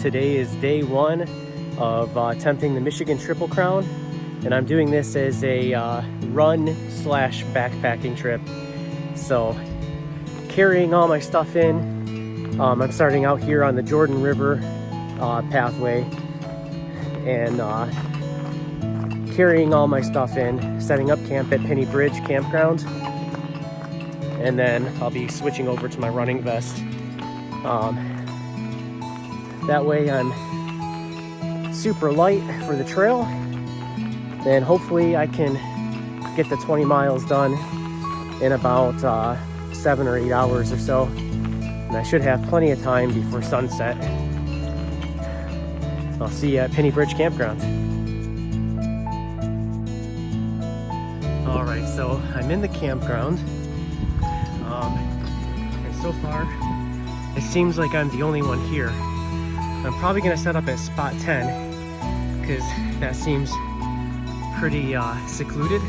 Today is day one of attempting the Michigan Triple Crown, and I'm doing this as a run/backpacking trip. So carrying all my stuff in, I'm starting out here on the Jordan River pathway and carrying all my stuff in, setting up camp at Pinney Bridge campground, and then I'll be switching over to my running vest. That way I'm super light for the trail, and hopefully I can get the 20 miles done in about 7 or 8 hours or so, and I should have plenty of time before sunset. I'll see you at Pinney Bridge campground. Alright, so I'm in the campground, and so far it seems like I'm the only one here. I'm probably going to set up at spot 10 because that seems pretty secluded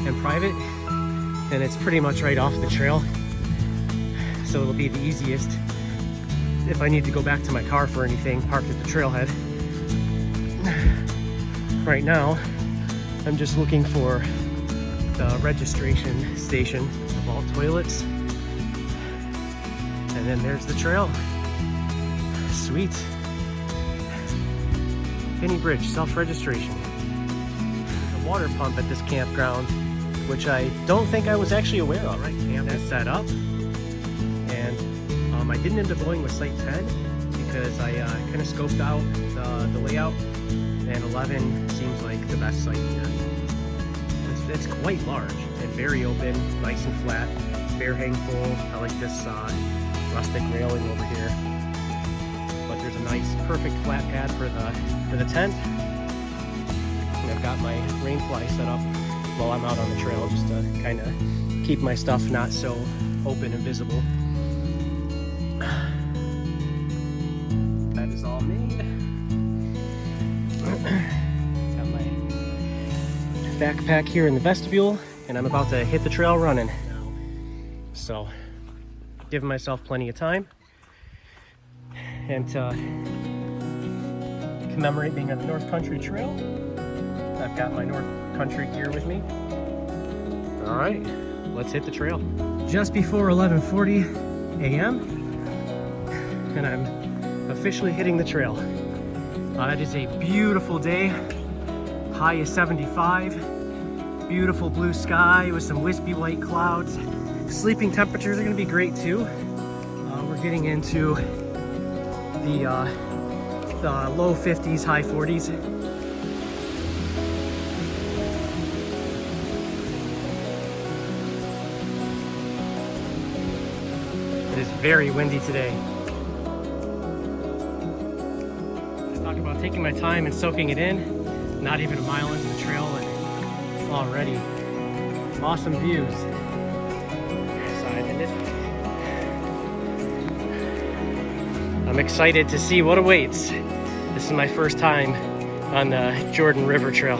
and private, and it's pretty much right off the trail, so it'll be the easiest if I need to go back to my car for anything parked at the trailhead. Right now I'm just looking for the registration station of all toilets, and then there's the trail. Sweet. Pinney Bridge self-registration. There's a water pump at this campground, which I don't think I was actually aware of. Right, camp is set up, and I didn't end up going with site 10 because I kind of scoped out the layout, and 11 seems like the best site here. It's quite large and very open, nice and flat, fair hang full. I like this rustic railing over here. But there's a nice, perfect flat pad for the tent. And I've got my rain fly set up while I'm out on the trail, just to kind of keep my stuff not so open and visible. That is all made. Got my backpack here in the vestibule, and I'm about to hit the trail running. So, giving myself plenty of time. And to commemorate being on the North Country Trail, I've got my North Country gear with me. All right, let's hit the trail. Just before 11:40 a.m. and I'm officially hitting the trail. It is a beautiful day. High is 75. Beautiful blue sky with some wispy white clouds. Sleeping temperatures are going to be great too. We're getting into the low 50s, high 40s. It is very windy today. I talk about taking my time and soaking it in. Not even a mile into the trail and already awesome views. I'm excited to see what awaits. This is my first time on the Jordan River Trail.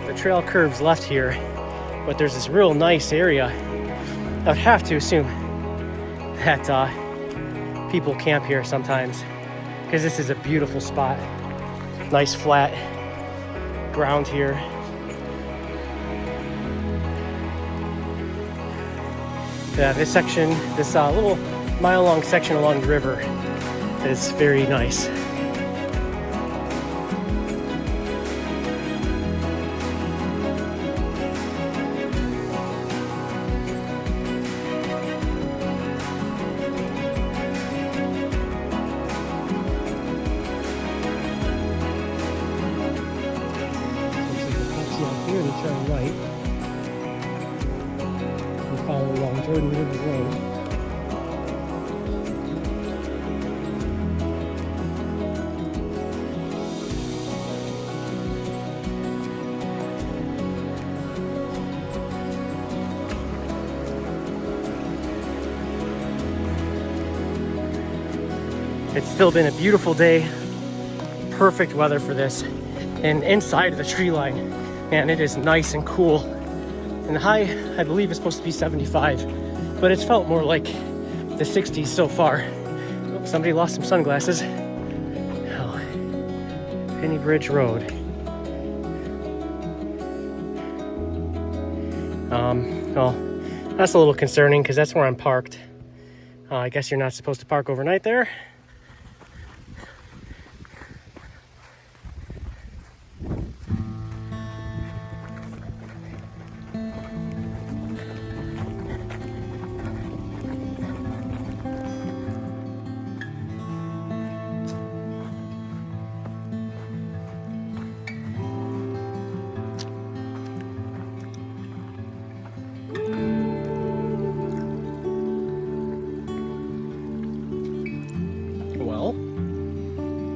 The trail curves left here, but there's this real nice area. I would have to assume that people camp here sometimes, because this is a beautiful spot. Nice flat ground here. Yeah, this section, this little mile-long section along the river is very nice. Here to turn right. We follow along Jordan River Road. It's still been a beautiful day. Perfect weather for this. And inside of the tree line, man, it is nice and cool. And the high, I believe, is supposed to be 75, but it's felt more like the 60s so far. Oh, somebody lost some sunglasses. Oh, Pinney Bridge Road. Well, that's a little concerning because that's where I'm parked. I guess you're not supposed to park overnight there. Well,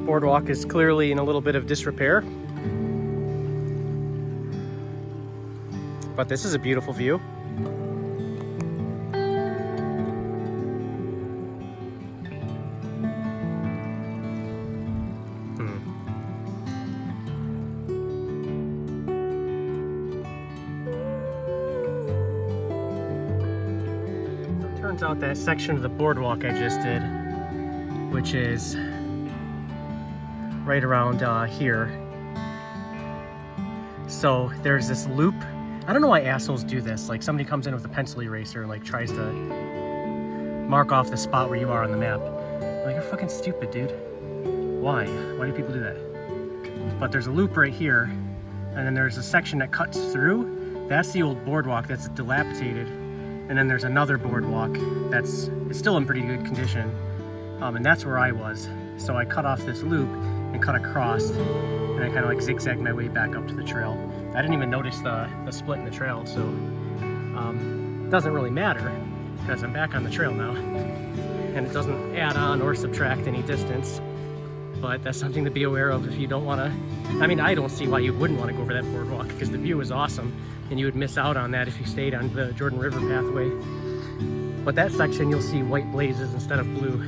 boardwalk is clearly in a little bit of disrepair, but this is a beautiful view. Turns out that section of the boardwalk I just did, which is right around here. So there's this loop. I don't know why assholes do this. Like somebody comes in with a pencil eraser and like tries to mark off the spot where you are on the map. Like, you're fucking stupid, dude. Why? Why do people do that? But there's a loop right here, and then there's a section that cuts through. That's the old boardwalk that's dilapidated. And then there's another boardwalk it's still in pretty good condition. And that's where I was. So I cut off this loop and cut across, and I kind of like zigzagged my way back up to the trail. I didn't even notice the split in the trail, so it doesn't really matter because I'm back on the trail now. And it doesn't add on or subtract any distance, but that's something to be aware of if you don't want to. I mean, I don't see why you wouldn't want to go over that boardwalk because the view is awesome, and you would miss out on that if you stayed on the Jordan River pathway. But that section, you'll see white blazes instead of blue.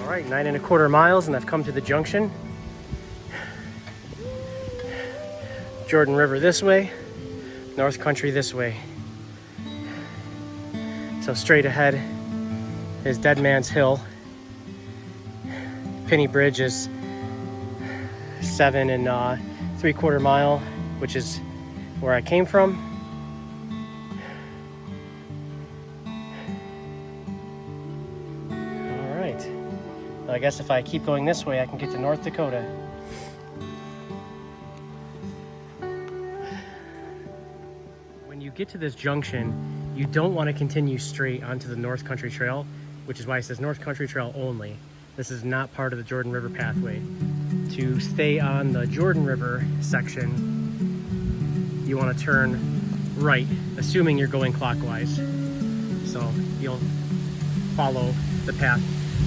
All right, 9¼ miles, and I've come to the junction. Jordan River this way, North Country this way. So straight ahead is Dead Man's Hill. Pinney Bridge is 7¾ mile, which is where I came from. All right. Well, I guess if I keep going this way, I can get to North Dakota. When you get to this junction, you don't want to continue straight onto the North Country Trail, which is why it says North Country Trail only. This is not part of the Jordan River pathway. To stay on the Jordan River section, you want to turn right, assuming you're going clockwise. So you'll follow the path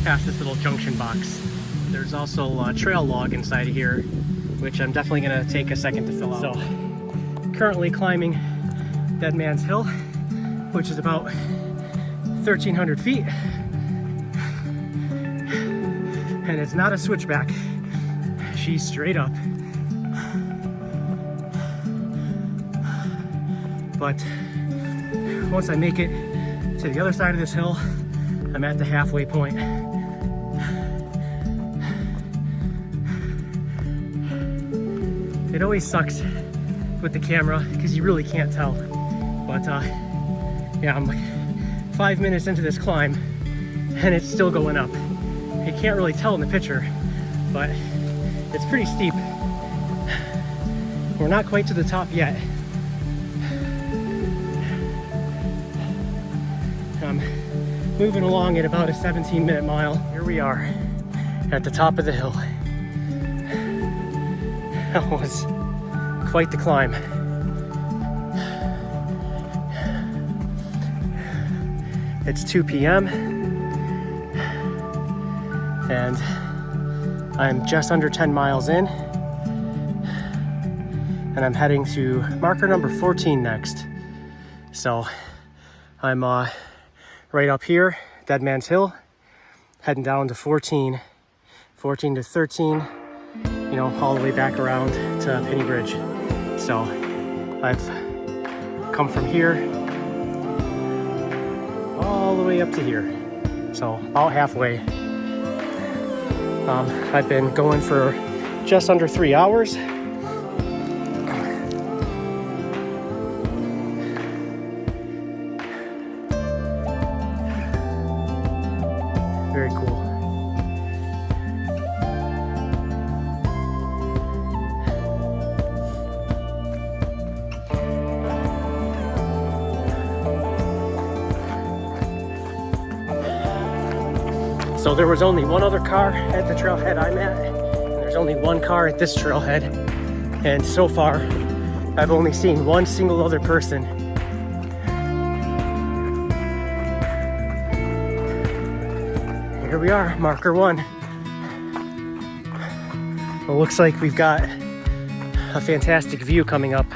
past this little junction box. There's also a trail log inside of here, which I'm definitely going to take a second to fill out. So currently climbing Dead Man's Hill, which is about 1,300 feet. And it's not a switchback. She's straight up. But once I make it to the other side of this hill, I'm at the halfway point. It always sucks with the camera because you really can't tell. But yeah, I'm like 5 minutes into this climb and it's still going up. You can't really tell in the picture, but it's pretty steep. We're not quite to the top yet. I'm moving along at about a 17-minute mile. Here we are at the top of the hill. That was quite the climb. It's 2 p.m. and I'm just under 10 miles in, and I'm heading to marker number 14 next. So I'm right up here, Dead Man's Hill, heading down to 14 to 13, you know, all the way back around to Pinney Bridge. So I've come from here all the way up to here, so about halfway. I've been going for just under 3 hours. Very cool. So there was only one other car at the trailhead I'm at, and there's only one car at this trailhead. And so far, I've only seen one single other person. Here we are, marker 1. It looks like we've got a fantastic view coming up.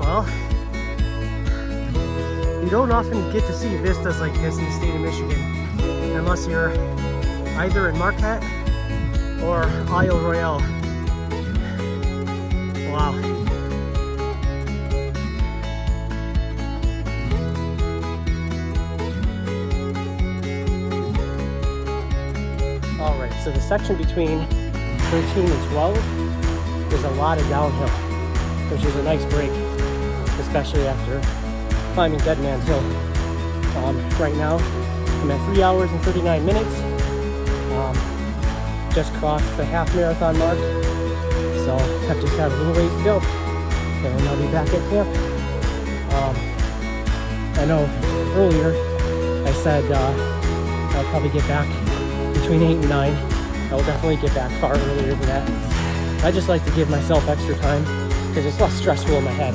Well, you don't often get to see vistas like this in the state of Michigan unless you're either in Marquette or Isle Royale. Wow. Alright, so the section between 13 and 12 is a lot of downhill, which is a nice break, especially after climbing Dead Man's Hill. Right now, I'm at 3 hours and 39 minutes. Just crossed the half marathon mark, so I've just got a little ways to go, and I'll be back at camp. I know earlier I said I'll probably get back between 8 and 9. I will definitely get back far earlier than that. I just like to give myself extra time because it's less stressful in my head.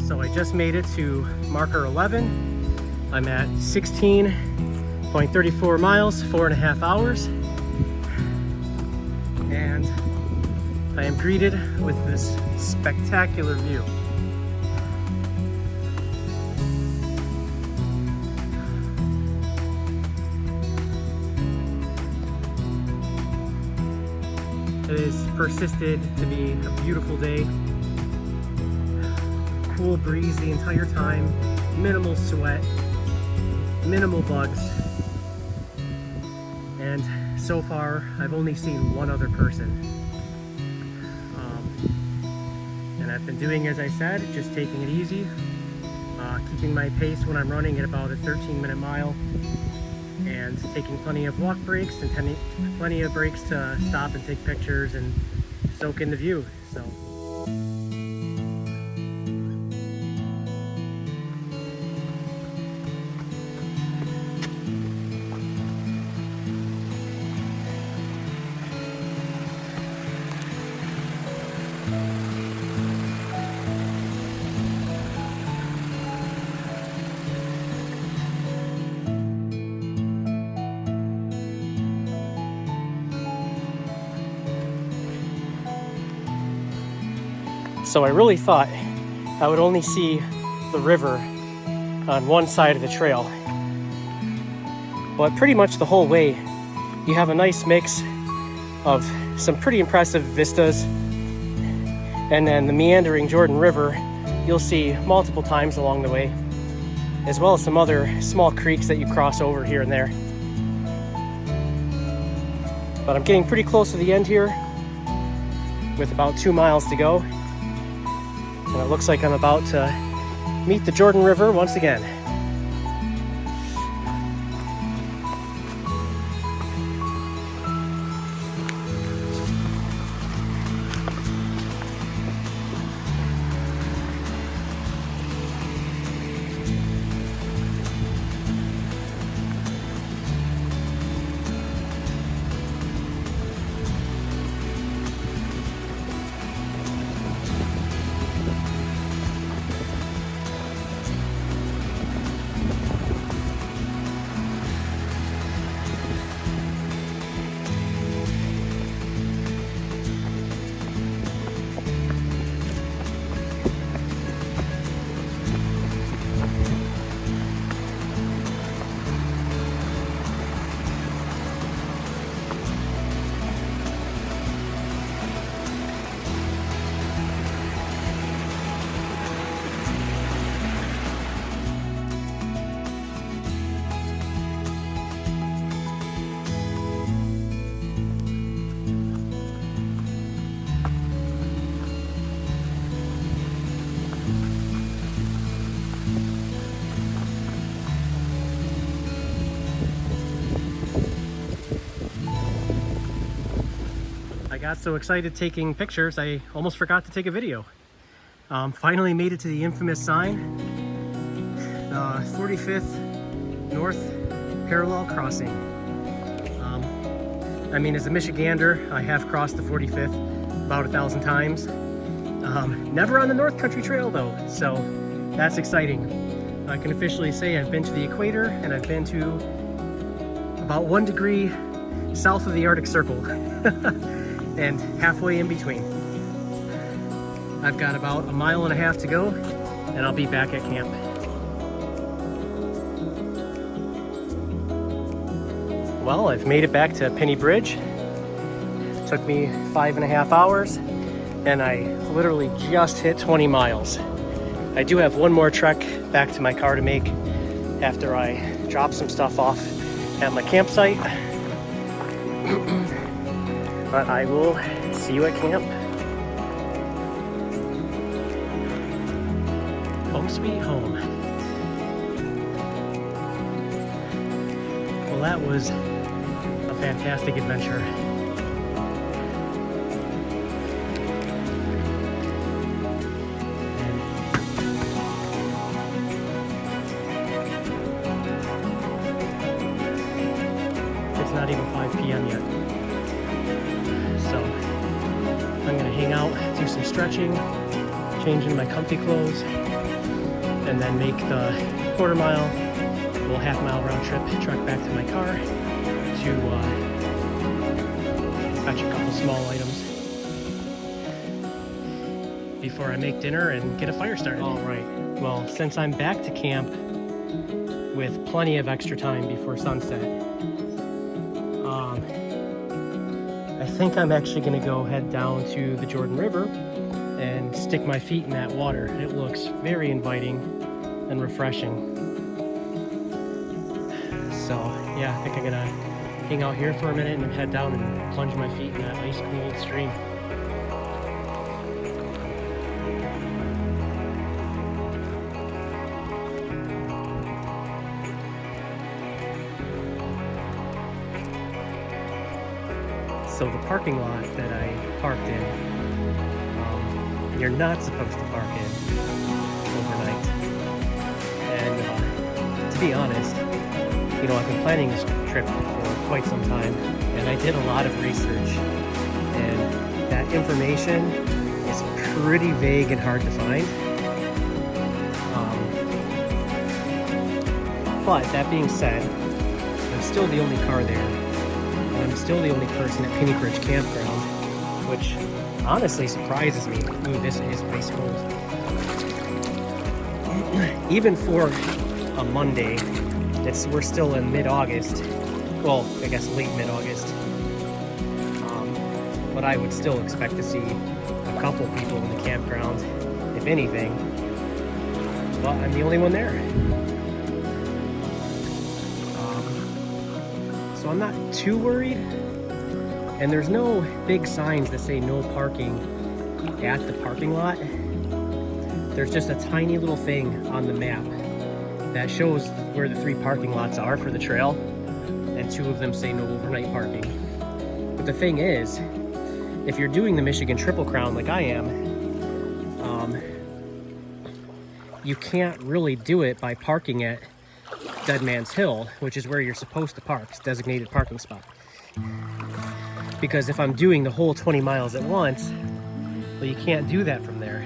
So I just made it to marker 11. I'm at 16 0.34 miles, 4.5 hours. And I am greeted with this spectacular view. It has persisted to be a beautiful day. Cool breeze the entire time, minimal sweat, minimal bugs. And so far, I've only seen one other person. And I've been doing as I said, just taking it easy, keeping my pace when I'm running at about a 13-minute mile, and taking plenty of walk breaks and plenty of breaks to stop and take pictures and soak in the view. So. So I really thought I would only see the river on one side of the trail. But pretty much the whole way, you have a nice mix of some pretty impressive vistas, and then the meandering Jordan River you'll see multiple times along the way, as well as some other small creeks that you cross over here and there. But I'm getting pretty close to the end here with about 2 miles to go. And it looks like I'm about to meet the Jordan River once again. I got so excited taking pictures, I almost forgot to take a video. Finally made it to the infamous sign, the 45th North Parallel Crossing. I mean, as a Michigander, I have crossed the 45th about 1,000 times. Never on the North Country Trail though, so that's exciting. I can officially say I've been to the equator, and I've been to about 1 degree south of the Arctic Circle. And halfway in between. I've got about 1.5 miles to go, and I'll be back at camp. Well, I've made it back to Pinney Bridge. It took me 5.5 hours, and I literally just hit 20 miles. I do have one more trek back to my car to make after I drop some stuff off at my campsite. But I will see you at camp. Home sweet home. Well, that was a fantastic adventure. It's not even 5 p.m. yet. So I'm gonna hang out, do some stretching, change into my comfy clothes, and then make the 1/4 mile little half-mile round trip truck back to my car to fetch a couple small items before I make dinner and get a fire started. All right, well, since I'm back to camp with plenty of extra time before sunset, I think I'm actually gonna go head down to the Jordan River and stick my feet in that water. It looks very inviting and refreshing. So yeah, I think I'm gonna hang out here for a minute and then head down and plunge my feet in that ice cold stream. So the parking lot that I parked in, you're not supposed to park in overnight. And to be honest, you know, I've been planning this trip for quite some time, and I did a lot of research, and that information is pretty vague and hard to find. But that being said, I'm still the only car there. I'm still the only person at Pinney Bridge campground, which honestly surprises me. Ooh, this is ice cold. Even for a Monday, we're still in mid-August. Well, I guess late mid-August. But I would still expect to see a couple people in the campground, if anything. But I'm the only one there. So I'm not too worried, and there's no big signs that say no parking at the parking lot. There's just a tiny little thing on the map that shows where the 3 parking lots are for the trail, and 2 of them say no overnight parking. But the thing is, if you're doing the Michigan Triple Crown like I am, you can't really do it by parking at Dead Man's Hill, which is where you're supposed to park. It's a designated parking spot. Because if I'm doing the whole 20 miles at once, well, you can't do that from there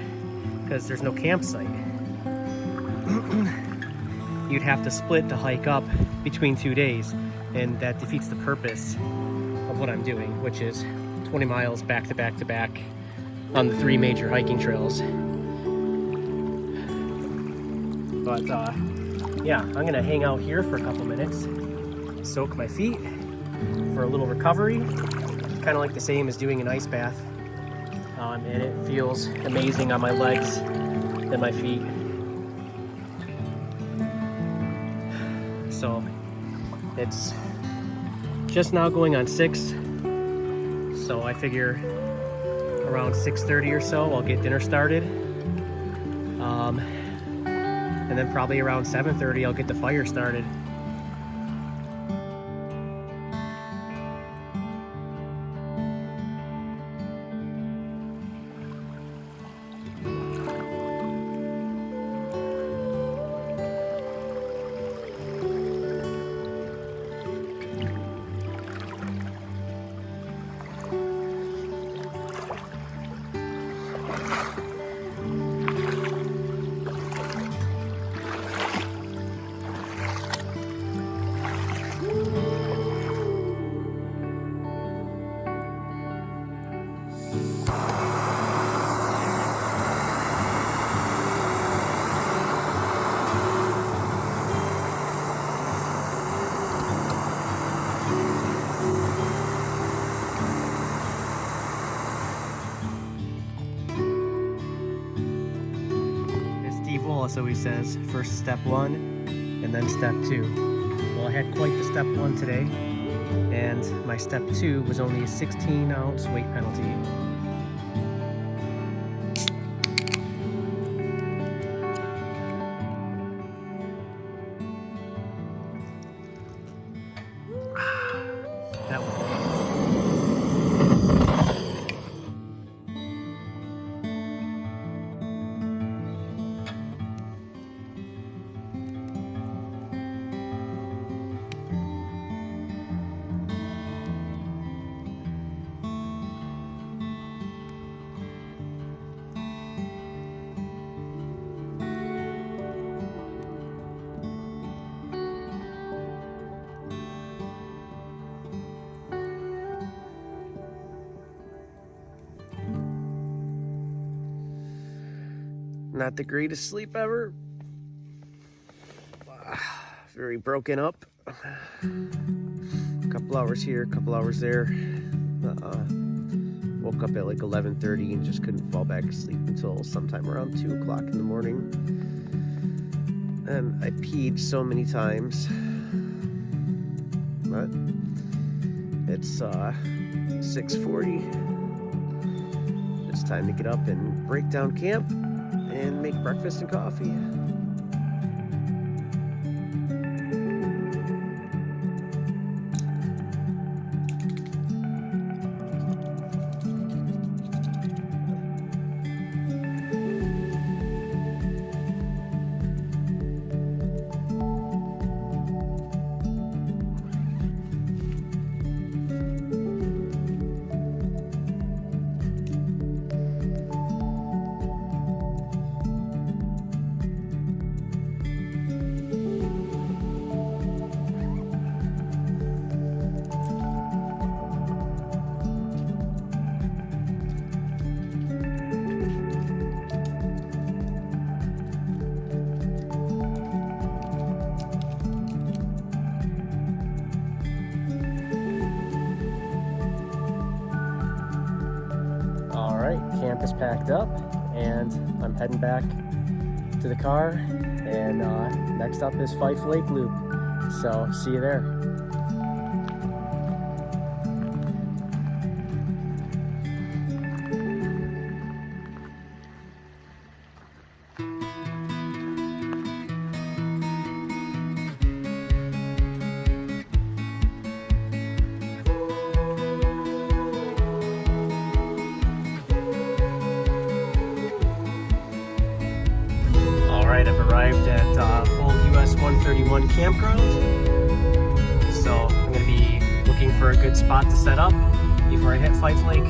because there's no campsite. You'd have to split to hike up between 2 days, and that defeats the purpose of what I'm doing, which is 20 miles back to back to back on the 3 major hiking trails. But yeah, I'm gonna hang out here for a couple minutes, soak my feet for a little recovery. Kind of like the same as doing an ice bath, and it feels amazing on my legs and my feet. So it's just now going on 6, so I figure around 6:30 or so I'll get dinner started. And then probably around 7:30 I'll get the fire started. So he says, first step 1 and then step 2. Well, I had quite the step 1 today, and my step 2 was only a 16-ounce weight penalty. That one. Not the greatest sleep ever. Very broken up. Couple hours here, couple hours there. Woke up at like 11:30 and just couldn't fall back asleep until sometime around 2 o'clock in the morning. And I peed so many times. But it's 6:40. It's time to get up and break down camp and make breakfast and coffee. Camp is packed up and I'm heading back to the car, and next up is Fife Lake Loop, so see you there. I've arrived at Old US 131 campground, so I'm going to be looking for a good spot to set up before I hit Fife Lake.